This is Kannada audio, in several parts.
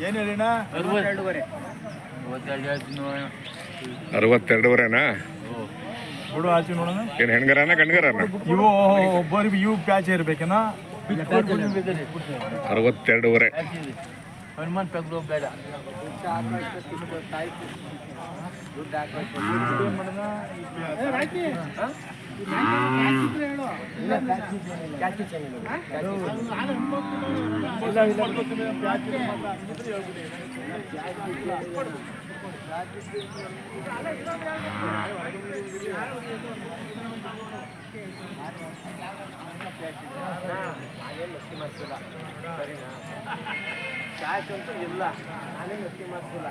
ಏನು ಹೇಳಿನ 62ವರೆನಾ? ಕೊಡು ಆಚೆ ನೋಡೋಣ. ಏನು ಹೆಣ್ಗರನ ಗಂಡ್ಗರನ? ಇವು ಒಬ್ಬರಿಗೆ ಇವು ಪ್ಯಾಚ್ ಇರ್ಬೇಕೇನ? 62ವರೆ. ಹನುಮಾನ್ ಪೆಗ್ಲು ಬೇಡ. ಕ್ಯಾಶ್ ಅಂತೂ ಇಲ್ಲ, ನಾನೇ ನಸ್ತಿ ಮಾಡ್ತಿಲ್ಲ.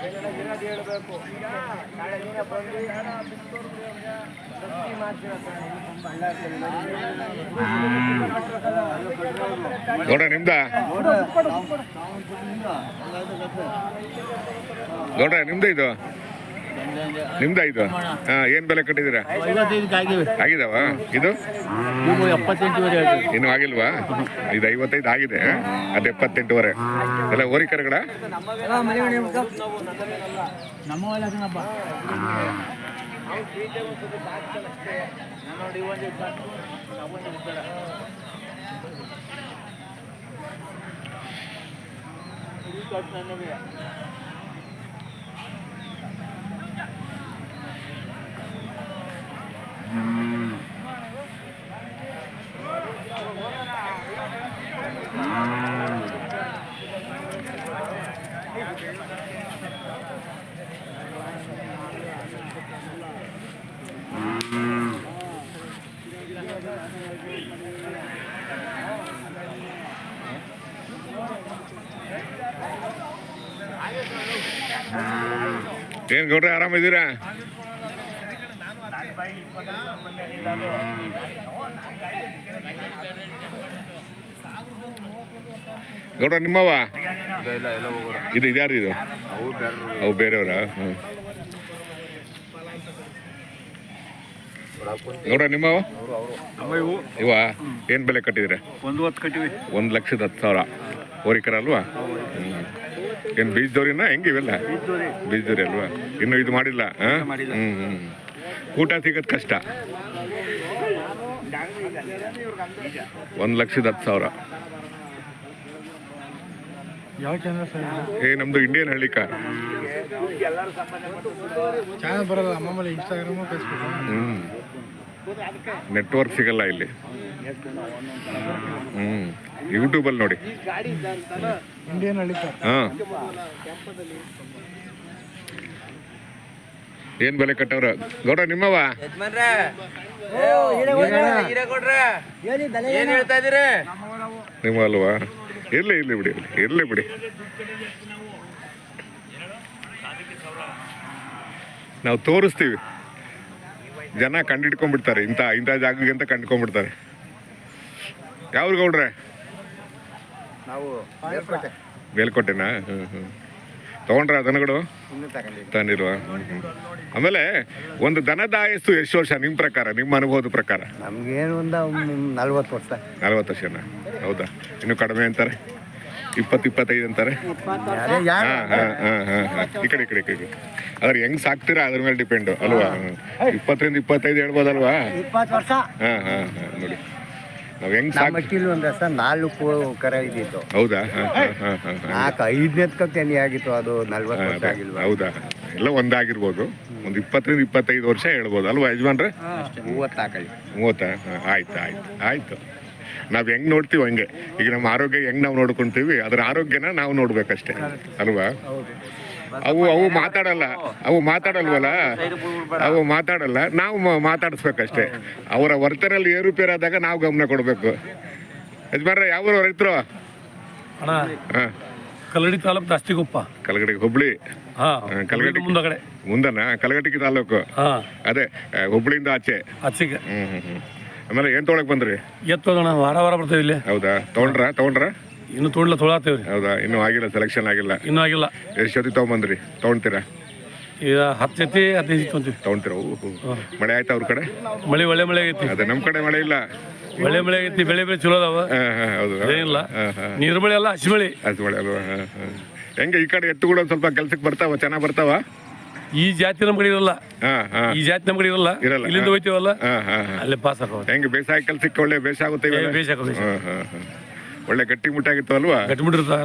ಏನೆಲ್ಲ ಇರೋದು ಹೇಳಬೇಕು. ಈಗ ನಾಳೆ ನೀನೇ ಬಂದು ನಸ್ತಿ ಮಾಡ್ತೀರ ನೋಡ ನಿಮ್ದ ನೋಡ್ರ ನಿಮ್ದು ಇದು ನಿಮ್ದ ಇದು. ಹಾ, ಏನ್ ಬೆಲೆ ಕಟ್ಟಿದ್ದೀರಾ? 55 ಆಗಿದಾವ? ಇದು 78ವರೆ ಇನ್ನು ಆಗಿಲ್ವಾ? ಇದು 55 ಆಗಿದೆ, ಅದು 78ವರೆ. ಎಲ್ಲ ಓರಿಕರುಗಳ ನಮ್ಮವಲ್ಲಪ್ಪ. ಏನ್ ಗೌಡ್ರೆ, ಆರಾಮಿದ್ದೀರಾ? ಗೌಡ್ರ ನಿಮ್ಮವ ಇದು ಇದ್ಯಾರು ಇದು? ಅವು ಬೇರೆಯವರ? ಗೌಡ್ರ ನಿಮ್ಮವ ಇವ ಏನ್ ಬೆಲೆ ಕಟ್ಟಿದ್ರೆ? 110 ಕಟ್ಟಿವಿ. 1,10,000 ಓರಿಕರ ಅಲ್ವಾ? ಏನ್ ಬೀಜದವ್ರಿನ ಹೆಂಗೆ ಇವೆಲ್ಲ? ಬೀಜದವ್ರಿ ಅಲ್ವಾ? ಇನ್ನು ಇದು ಮಾಡಿಲ್ಲ? ಊಟ ಸಿಗೋದು ಕಷ್ಟ. 1,10,000. ಯಾವ ಚಾನಲ್ ಸರ್? ನಮ್ದು ಇಂಡಿಯನ್ ಹಳ್ಳಿ ಕಾರ್ ಚಾನಲ್ ಬರಲ್ಲ. ಅಮ್ಮಲ್ಲಿ ಇನ್ಸ್ಟಾಗ್ರಾಮು ಫೇಸ್ಬುಕ್. ನೆಟ್ವರ್ಕ್ ಸಿಗಲ್ಲ ಇಲ್ಲಿ. ಯೂಟ್ಯೂಬಲ್ಲಿ ನೋಡಿ. ಇಂಡಿಯನ್ ಹಳ್ಳಿ ಕಾರ್. ಹಾಂ, ಏನ್ ಬೆಲೆ ಕಟ್ಟವ್ರ? ಗೌಡ ನಿಮ್ಮವ ನಿಮ್ಮ ಅಲ್ವಾ? ಇರ್ಲಿ ಬಿಡಿ, ಇರ್ಲಿ ಬಿಡಿ. ನಾವು ತೋರಿಸ್ತೀವಿ, ಜನ ಕಂಡಿಡ್ಕೊಂಡ್ಬಿಡ್ತಾರೆ. ಇಂಥ ಜಾಗಕ್ಕೆ ಅಂತ ಕಂಡ್ಕೊಂಡ್ಬಿಡ್ತಾರೆ. ಯಾವ್ರು ಗೌಡ್ರೆ? ನಾವು ಮೇಲ್ಕೋಟೆನಾ? ತಗೊಂಡ್ರ ದನಗಳು? ತಂದಿಲ್ವಾ? ಆಮೇಲೆ ಒಂದು ದನದ ಆಯಸ್ಸು ಎಷ್ಟು ವರ್ಷ ನಿಮ್ಮ ಪ್ರಕಾರ, ನಿಮ್ಮ ಅನುಭವದ ಪ್ರಕಾರ? ನಮ್ಗೇನು ಒಂದು 40 ವರ್ಷ. 40 ವರ್ಷನಾ? ಹೌದಾ? ಇನ್ನು ಕಡಿಮೆ ಅಂತಾರೆ, 20-25 ಅಂತಾರೆ. ಈ ಕಡೆ ಅದ್ರ ಹೆಂಗ್ ಸಾಕ್ತೀರಾ ಅದ್ರ ಮೇಲೆ ಡಿಪೆಂಡು ಅಲ್ವಾ? 20-25 ಹೇಳ್ಬೋದಲ್ವಾ? 20 ವರ್ಷ. ನೋಡಿ ನಾವ್ ಹೆಂಗ್ ಒಂದು 4 ಕರ ಇದ್ದಿತ್ತು. ಹೌದಾ? 4-5 ತೆನೆ ಆಗಿತ್ತು. ಅದು 40 ವರ್ಷ ಆಗಿಲ್ವಾ? ಹೌದಾ? ಎಲ್ಲ ಒಂದಾಗಿರ್ಬೋದು. ಒಂದು 20-25 ವರ್ಷ ಹೇಳ್ಬೋದು ಅಲ್ವಾ ಯಜಮಾನ್ರೆ? 30. ಆಯ್ತು. ನಾವ್ ಹೆಂಗ್ ನೋಡ್ತೀವಿ ಹಂಗೆ. ಈಗ ನಮ್ಮ ಆರೋಗ್ಯ ಹೆಂಗ್ ನಾವು ನೋಡ್ಕೊಂತೀವಿ, ಅದ್ರ ಆರೋಗ್ಯನ ನಾವು ನೋಡ್ಬೇಕಷ್ಟೇ ಅಲ್ವಾ? ಅವು ಮಾತಾಡಲ್ವಲ್ಲ, ಅವು ಮಾತಾಡಲ್ಲ, ನಾವು ಮಾತಾಡಿಸ್ಬೇಕಷ್ಟೇ. ಅವರ ವರ್ತನೆಯಲ್ಲಿ ಏರುಪೇರಾದಾಗ ನಾವು ಗಮನ ಕೊಡ್ಬೇಕು. ಯಜಮಾನ್ರೆ, ಯಾವ ರೈತರು? ಕಲ್ಲಡಿ ತಾಲೂಕು ದಾಸ್ತಿಗೊಪ್ಪ. ಕಲಗಡಿ ಹುಬ್ಳಿ? ಕಲಗಡಿ ಮುಂದನ? ಕಲಗಟಿಗೆ ತಾಲೂಕು. ಅದೇ ಹುಬ್ಳಿಯಿಂದ ಆಚೆಗೆ. ಆಮೇಲೆ ಏನ್ ತೊಗೊಳಕ್ ಬಂದ್ರಿ? ಎತ್ತೋಣ, ವಾರ ಬರ್ತೇವೆ ಇಲ್ಲಿ. ಹೌದಾ? ತಗೊಂಡ್ರ? ಇನ್ನು ತೊಗೊಳತ್ತೇವ್ರಿ. ಹೌದಾ? ಇನ್ನೂ ಆಗಿಲ್ಲ, ಸೆಲೆಕ್ಷನ್ ಆಗಿಲ್ಲ? ಇನ್ನೂ ಆಗಿಲ್ಲ. ಎಷ್ಟು ಜೊತೆ ತೊಗೊಂಬಂದ್ರಿ? ತೊಗೊಂತೀರಾ? ಈಗ 10 ಜೊತೆ 15 ಜೊತೆ ತೊಗೊಂತೀವಿ. ತಗೊಂತೀರ? ಮಳೆ ಆಯ್ತಾ ಅವ್ರ ಕಡೆ? ಒಳ್ಳೆ ಮಳೆ ಆಗೈತಿ. ಅದೇ ನಮ್ಮ ಕಡೆ ಮಳೆ ಇಲ್ಲ. ಒಳ್ಳೆ ಮಳೆ ಆಗೈತಿ, ಬೆಳೆ ಚಲೋ ಅದಾವ. ಹೌದು, ಏನಿಲ್ಲ, ನೀರು ಮಳೆ ಅಲ್ಲ, ಹಸಿ ಮಳೆ. ಅದು ಮಳೆ ಅಲ್ವಾ? ಹೆಂಗೆ ಈ ಕಡೆ ಎತ್ತುಗಳು ಒಂದು ಸ್ವಲ್ಪ ಕೆಲ್ಸಕ್ಕೆ ಬರ್ತಾವ, ಚೆನ್ನಾಗಿ ಬರ್ತಾವ? ಈ ಜಾತಿ ನಮ್ಮ ಕಡೆ ಇರಲ್ಲ. ಈ ಜಾತಿ ನಮ್ಮ ಕಡೆ ಇರಲ್ಲ. ಇಲ್ಲಿಂದ ಹೋಯ್ತೀವಲ್ಲ, ಅಲ್ಲೇ ಪಾಸ್ ಹಾಕೋ. ಹೆಂಗೆ ಬೇಸಾಯ ಕೆಲ್ಸಕ್ಕೆ ಒಳ್ಳೆ ಬೇಸ ಆಗುತ್ತೆ? ಒಳ್ಳೆ ಗಟ್ಟಿ ಮುಟ್ಟಾಗಿತ್ತು ಅಲ್ವಾ? ಗಟ್ಟಿಬಿಟ್ಟಿರ್ತಾವ.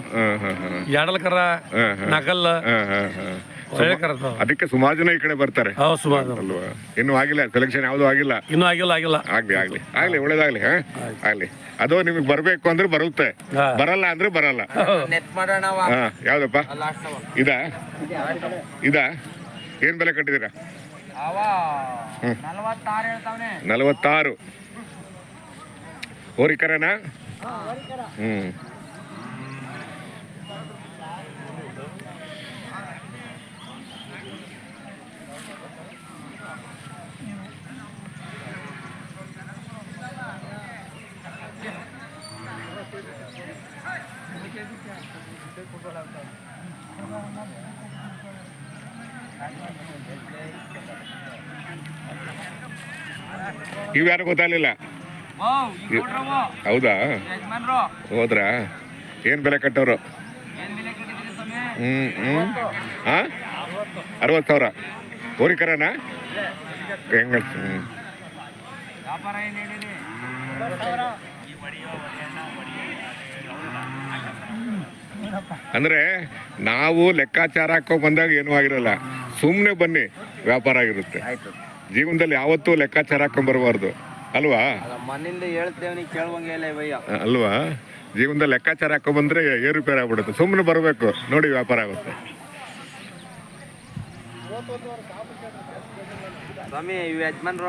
ಎರಡಲ್ ಕರ, ನಾಲ್ಕಲ್ಲ, ಒಳ್ಳೆ ಕರ. ಅದಕ್ಕೆ ಸುಮಾರು ಜನ ಈ ಕಡೆ ಬರ್ತಾರೆ ಸುಮಾರು ಅಲ್ವಾ? ಇನ್ನೂ ಆಗಿಲ್ಲ ಸೆಲೆಕ್ಷನ್, ಯಾವ್ದು ಆಗಿಲ್ಲ. ಇನ್ನೂ ಆಗಿಲ್ಲ. ಆಗ್ಲಿ ಒಳ್ಳೇದಾಗ್ಲಿ. ಆಗ್ಲಿ. ಅದು ನಿಮಗೆ ಬರ್ಬೇಕು ಅಂದ್ರೆ ಬರುತ್ತೆ, ಬರಲ್ಲ ಅಂದ್ರೆ ಬರಲ್ಲ. ಯಾವ್ದಪ್ಪ ಇದಾ? ಏನ್ ಬೆಲೆ ಕಟ್ಟಿದೀರಾ? 46. ಹೋರಿಕರನಾ? ಇವ್ಯಾರು ಗೊತ್ತಾಗ್ಲಿಲ್ಲ. ಹೌದಾ? ಹೋದ್ರಾ? ಏನ್ ಬೆಲೆ ಕಟ್ಟೋರು? 60,000. ಹೋರಿಕರನಾ? ಹೆಂಗ? ಅಂದ್ರೆ ನಾವು ಲೆಕ್ಕಾಚಾರ ಹಾಕೋ ಬಂದಾಗ ಏನೂ ಆಗಿರಲ್ಲ, ಸುಮ್ಮನೆ ಬನ್ನಿ, ವ್ಯಾಪಾರ ಆಗಿರುತ್ತೆ. ಜೀವನದಲ್ಲಿ ಯಾವತ್ತೂ ಲೆಕ್ಕಾಚಾರ ಹಾಕೊಂಡ್ ಬರಬಾರ್ದು ಅಲ್ವಾ? ಮನೆಯಿಂದ ಹೇಳ್ತೇವೆ, ಕೇಳುವಂಗೆ ಇಲ್ಲ ಭಯ್ಯ ಅಲ್ವಾ? ಜೀವನದಲ್ಲಿ ಲೆಕ್ಕಾಚಾರ ಹಾಕೋ ಬಂದ್ರೆ ಏರುಪೇರು ಆಗ್ಬಿಡುತ್ತೆ. ಸುಮ್ಮನೆ ಬರಬೇಕು, ನೋಡಿ ವ್ಯಾಪಾರ ಆಗುತ್ತೆ. ಸ್ವಾಮಿ, ಇವು ಯಜಮಾನ್ರು